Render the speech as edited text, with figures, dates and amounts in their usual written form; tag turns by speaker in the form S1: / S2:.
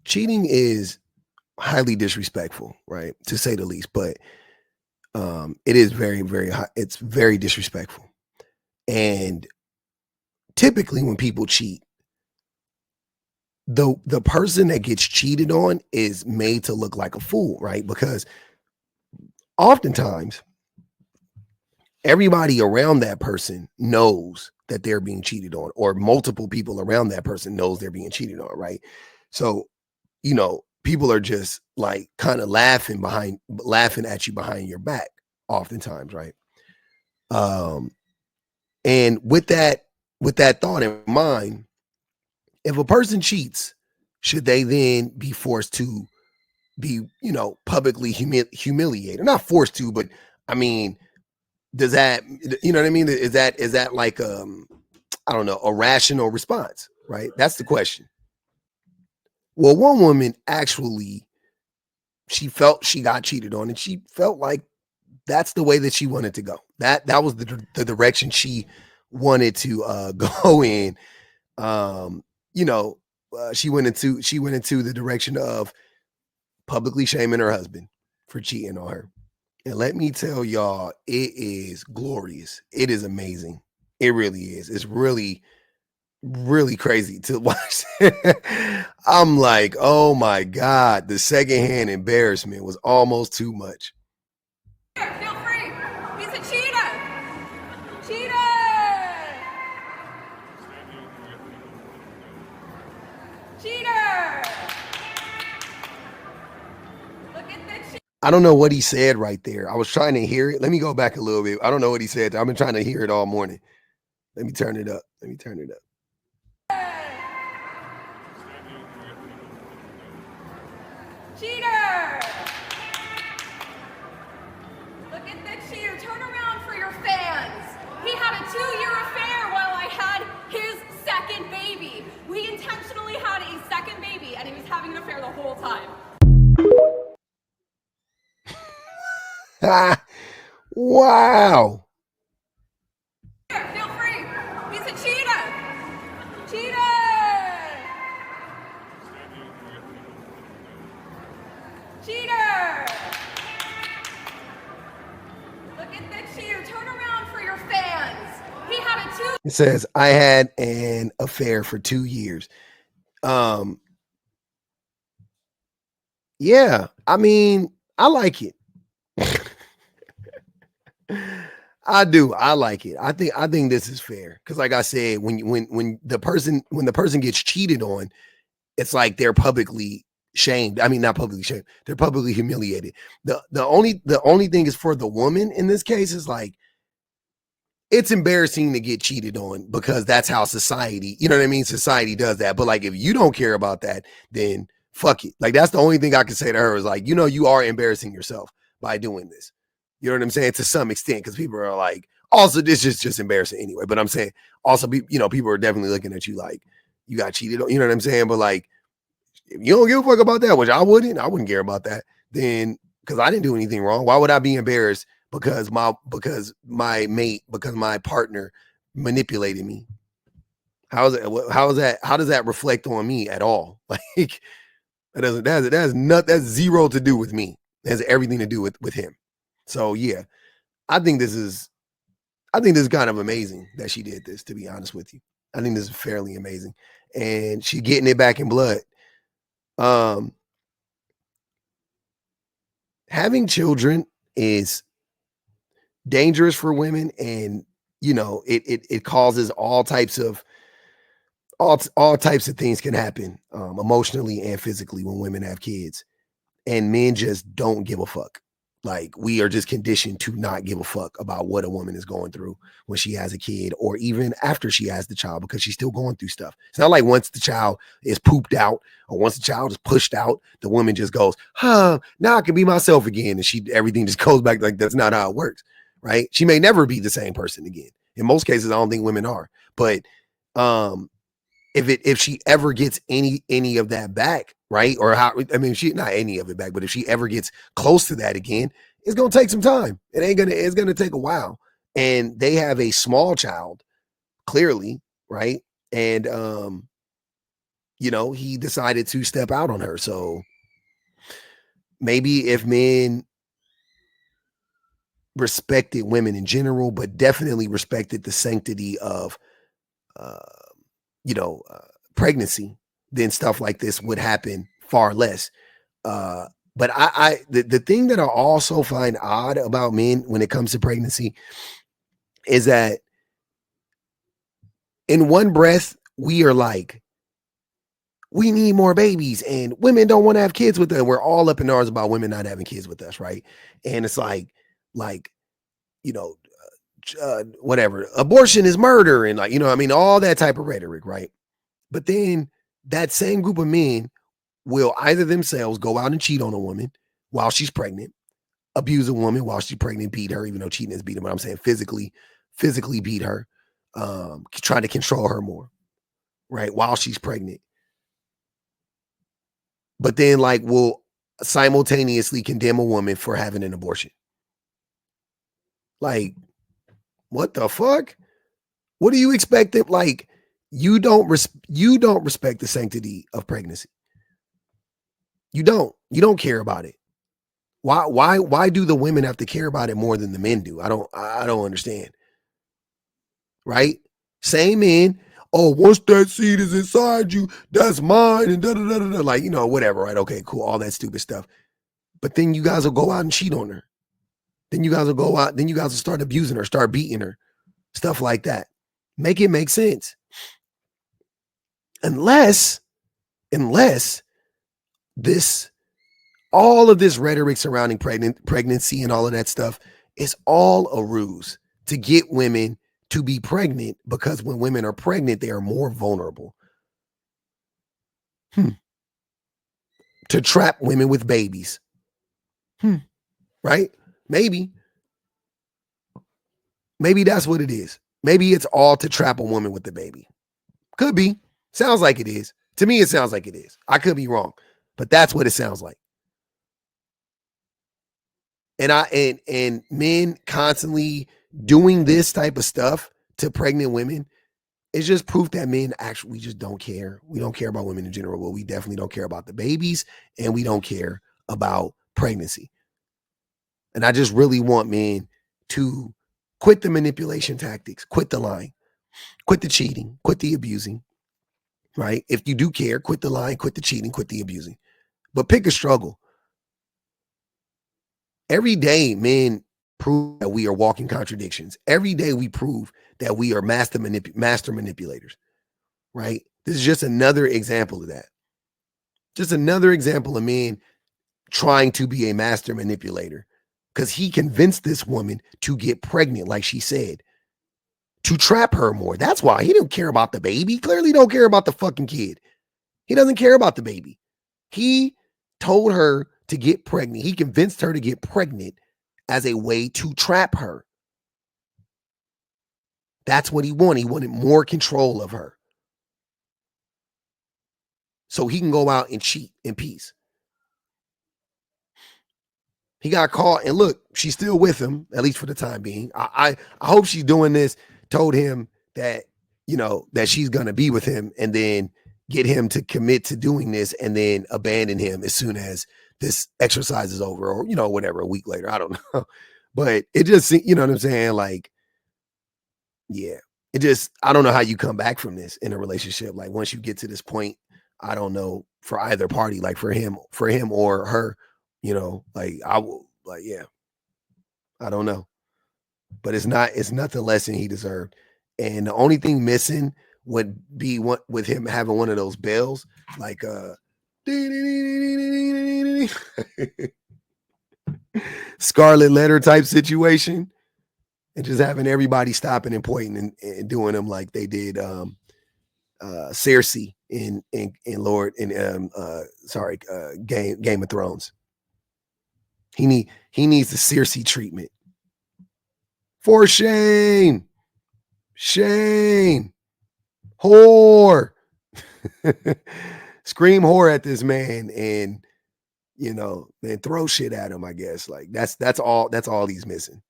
S1: cheating is highly disrespectful, right? To say the least, but it is very, very high. It's very disrespectful. And typically when people cheat, the person that gets cheated on is made to look like a fool, right? Because oftentimes everybody around that person knows that they're being cheated on, or multiple people around that person knows they're being cheated on, right? So, people are just like kind of laughing at you behind your back oftentimes, right? Um, and with that thought in mind, if a person cheats, should they then be forced to be, publicly humiliated? Not forced to, but I mean, does that, you know what I mean? Is that like I don't know, a rational response, right? That's the question. Well, one woman actually, she felt she got cheated on, and she felt like that's the way that she wanted to go. That was the direction she wanted to go in. Um, you know, she went into the direction of publicly shaming her husband for cheating on her. And let me tell y'all, it is glorious. It is amazing. It really is. It's really, really crazy to watch. I'm like, oh my God, the secondhand embarrassment was almost too much.
S2: Feel free. He's a cheater. Cheater. Cheater. Look at the cheater.
S1: I don't know what he said right there. I was trying to hear it. Let me go back a little bit. I don't know what he said. I've been trying to hear it all morning. Let me turn it up.
S2: Cheater. Look at the cheater. Turn around for your fans. He had a 2-year affair while I had his second baby. We intentionally had a second baby, and he was having an affair the whole time.
S1: Wow.
S2: Feel free. He's a cheater. Cheater. Cheater. Look at the cheater. Turn around for your fans. He had a 2.
S1: It says, I had an affair for 2 years. Yeah, I mean, I like it. I do. I like it. I think this is fair because, like I said, when the person gets cheated on, it's like they're publicly shamed. I mean, not publicly shamed. They're publicly humiliated. The only thing is for the woman in this case is like it's embarrassing to get cheated on because that's how society, you know what I mean? Society does that. But like if you don't care about that, then fuck it. Like that's the only thing I can say to her is like, you are embarrassing yourself by doing this. You know what I'm saying? To some extent, because people are like, also this is just embarrassing anyway. But I'm saying also, people are definitely looking at you like you got cheated on. You know what I'm saying? But like, if you don't give a fuck about that, which I wouldn't care about that. Then because I didn't do anything wrong, why would I be embarrassed because my partner manipulated me? How is it? How is that? How does that reflect on me at all? Like that's zero to do with me. It has everything to do with him. So yeah, I think this is kind of amazing that she did this, to be honest with you. I think this is fairly amazing. And she getting it back in blood. Having children is dangerous for women, and it causes all types of things can happen emotionally and physically when women have kids, and men just don't give a fuck. Like we are just conditioned to not give a fuck about what a woman is going through when she has a kid or even after she has the child because she's still going through stuff. It's not like once the child is pooped out or once the child is pushed out, the woman just goes, now I can be myself again. And everything just goes back. Like that's not how it works, right? She may never be the same person again. In most cases, I don't think women are. But if she ever gets any of that back, right? Or she not any of it back, but if she ever gets close to that again, it's gonna take some time. It's gonna take a while. And they have a small child, clearly, right? And you know, he decided to step out on her. So maybe if men respected women in general, but definitely respected the sanctity of, uh, pregnancy, then stuff like this would happen far less. But the thing that I also find odd about men when it comes to pregnancy is that in one breath, we are like, we need more babies and women don't want to have kids with them. We're all up in arms about women not having kids with us, right? And it's like, you know, whatever, abortion is murder, and like, I mean, all that type of rhetoric, right? But then that same group of men will either themselves go out and cheat on a woman while she's pregnant, abuse a woman while she's pregnant, beat her, even though cheating is beating, but I'm saying physically beat her, try to control her more, right? While she's pregnant. But then like will simultaneously condemn a woman for having an abortion. Like, what the fuck? What do you expect that, like, you don't respect the sanctity of pregnancy. You don't care about it. Why do the women have to care about it more than the men do? I don't understand. Right? Same men. Oh, once that seed is inside you, that's mine, and da da da da. Like, whatever, right? Okay, cool, all that stupid stuff. But then you guys will go out and cheat on her. Then you guys will go out, then you guys will start abusing her, start beating her, stuff like that. Make it make sense. Unless this, all of this rhetoric surrounding pregnancy and all of that stuff is all a ruse to get women to be pregnant, because when women are pregnant, they are more vulnerable. To trap women with babies. Right? Maybe that's what it is. Maybe it's all to trap a woman with the baby. Could be. Sounds like it is. To me, it sounds like it is. I could be wrong, but that's what it sounds like. And men constantly doing this type of stuff to pregnant women is just proof that men actually, we just don't care. We don't care about women in general, but we definitely don't care about the babies, and we don't care about pregnancy. And I just really want men to quit the manipulation tactics, quit the lying, quit the cheating, quit the abusing, right? If you do care, quit the lying, quit the cheating, quit the abusing, but pick a struggle. Every day, men prove that we are walking contradictions. Every day we prove that we are master manipulators, right? This is just another example of that. Just another example of men trying to be a master manipulator, because he convinced this woman to get pregnant, like she said, to trap her more. That's why he didn't care about the baby. Clearly don't care about the fucking kid. He doesn't care about the baby. He told her to get pregnant. He convinced her to get pregnant as a way to trap her. That's what he wanted. He wanted more control of her, so he can go out and cheat in peace. He got caught, and look, she's still with him, at least for the time being. I hope she's doing this, told him that, that she's going to be with him, and then get him to commit to doing this, and then abandon him as soon as this exercise is over, or, whatever, a week later. I don't know. But it just, you know what I'm saying? Like, yeah, I don't know how you come back from this in a relationship. Like, once you get to this point, I don't know, for either party, like for him or her, like, I will, like, yeah, I don't know, but it's nothing less than he deserved. And the only thing missing would be with him having one of those bells, like, Scarlet Letter type situation, and just having everybody stopping and pointing and doing them like they did Cersei in Game of Thrones. He needs the Cersei treatment. For shame, whore. Scream whore at this man, and then throw shit at him, I guess. Like, that's all he's missing.